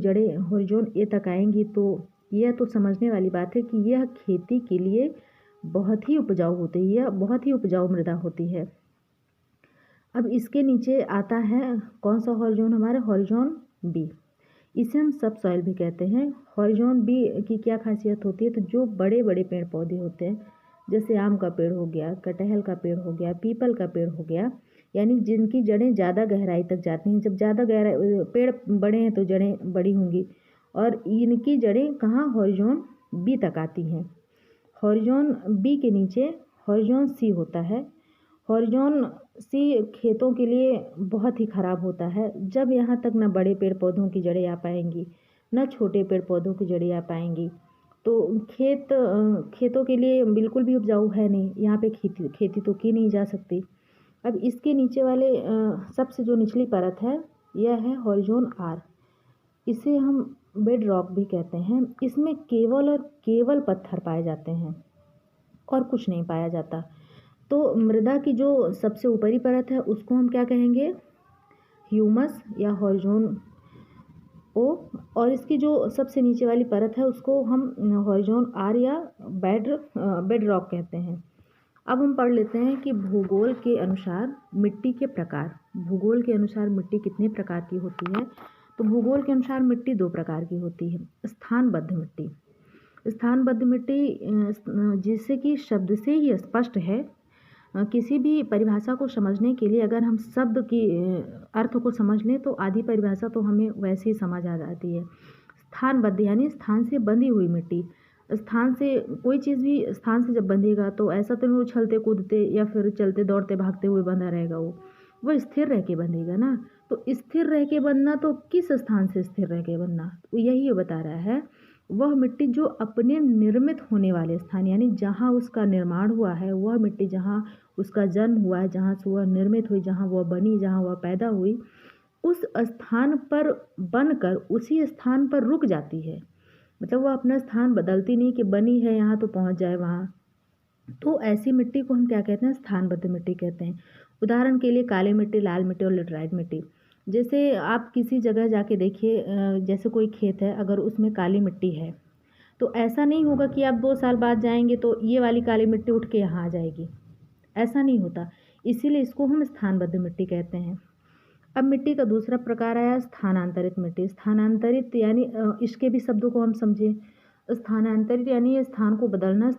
जड़ें हॉरिजॉन ए तक आएंगी तो यह तो समझने वाली बात है कि यह खेती के लिए बहुत ही उपजाऊ होती है, यह बहुत ही उपजाऊ मृदा होती है। अब इसके नीचे आता है कौन सा हॉरिजॉन, हमारा हॉरिजॉन बी। इसे हम सब सॉइल भी कहते हैं। हॉरिजॉन बी की क्या खासियत होती है, तो जो बड़े बड़े पेड़ पौधे होते हैं, जैसे आम का पेड़ हो गया, कटहल का पेड़ हो गया, पीपल का पेड़ हो गया, यानी जिनकी जड़ें ज़्यादा गहराई तक जाती हैं। जब ज़्यादा गहराई पेड़ बड़े हैं तो जड़ें बड़ी होंगी, और इनकी जड़ें कहाँ, हॉरिजॉन बी तक आती हैं। हॉरिजॉन बी के नीचे हॉरिजॉन सी होता है। हॉरिजॉन सी खेतों के लिए बहुत ही ख़राब होता है, जब यहाँ तक न बड़े पेड़ पौधों की जड़ें आ पाएंगी, न छोटे पेड़ पौधों की जड़ें आ पाएंगी, तो खेतों के लिए बिल्कुल भी उपजाऊ है नहीं, यहाँ पे खेती तो की नहीं जा सकती। अब इसके नीचे वाले सबसे जो निचली परत है, यह है हॉरिजॉन आर। इसे हम बेड रॉक भी कहते हैं। इसमें केवल और केवल पत्थर पाए जाते हैं और कुछ नहीं पाया जाता। तो मृदा की जो सबसे ऊपरी परत है उसको हम क्या कहेंगे, ह्यूमस या हॉरिजॉन ओ, और इसकी जो सबसे नीचे वाली परत है उसको हम हॉरिजॉन आर या बेड रॉक कहते हैं। अब हम पढ़ लेते हैं कि भूगोल के अनुसार मिट्टी के प्रकार। भूगोल के अनुसार मिट्टी कितने प्रकार की होती है, तो भूगोल के अनुसार मिट्टी 2 प्रकार की होती है। स्थानबद्ध मिट्टी। स्थानबद्ध मिट्टी जिससे कि शब्द से ही स्पष्ट है, किसी भी परिभाषा को समझने के लिए अगर हम शब्द की अर्थ को समझ लें तो आधी परिभाषा तो हमें वैसे ही समझ आ जाती है। स्थानबद्ध यानी स्थान से बंधी हुई मिट्टी। स्थान से कोई चीज़ भी स्थान से जब बंधेगा तो ऐसा तो नहीं वो उछलते कूदते या फिर चलते दौड़ते भागते हुए बंधा रहेगा, वो स्थिर रह के बंधेगा ना। तो स्थिर रह के बनना, तो किस स्थान से स्थिर रह के बनना, तो यही बता रहा है। वह मिट्टी जो अपने निर्मित होने वाले स्थान, यानी जहाँ उसका निर्माण हुआ है, वह मिट्टी जहाँ उसका जन्म हुआ है, जहाँ से वह निर्मित हुई, जहाँ वह बनी, जहाँ वह पैदा हुई, उस स्थान पर बनकर उसी स्थान पर रुक जाती है। मतलब वह अपना स्थान बदलती नहीं कि बनी है यहाँ तो पहुँच जाए वहाँ। तो ऐसी मिट्टी को हम क्या कहते हैं, स्थानबद्ध मिट्टी कहते हैं। उदाहरण के लिए काली मिट्टी, लाल मिट्टी और लेटराइट मिट्टी। जैसे आप किसी जगह जाके देखिए, जैसे कोई खेत है, अगर उसमें काली मिट्टी है तो ऐसा नहीं होगा कि आप 2 साल बाद जाएंगे तो ये वाली काली मिट्टी उठ के यहाँ आ जाएगी, ऐसा नहीं होता। इसीलिए इसको हम स्थानबद्ध मिट्टी कहते हैं। अब मिट्टी का दूसरा प्रकार आया स्थानांतरित मिट्टी। स्थानांतरित यानी इसके भी शब्दों को हम समझें। स्थानांतरित यानी ये स्थान को बदलना,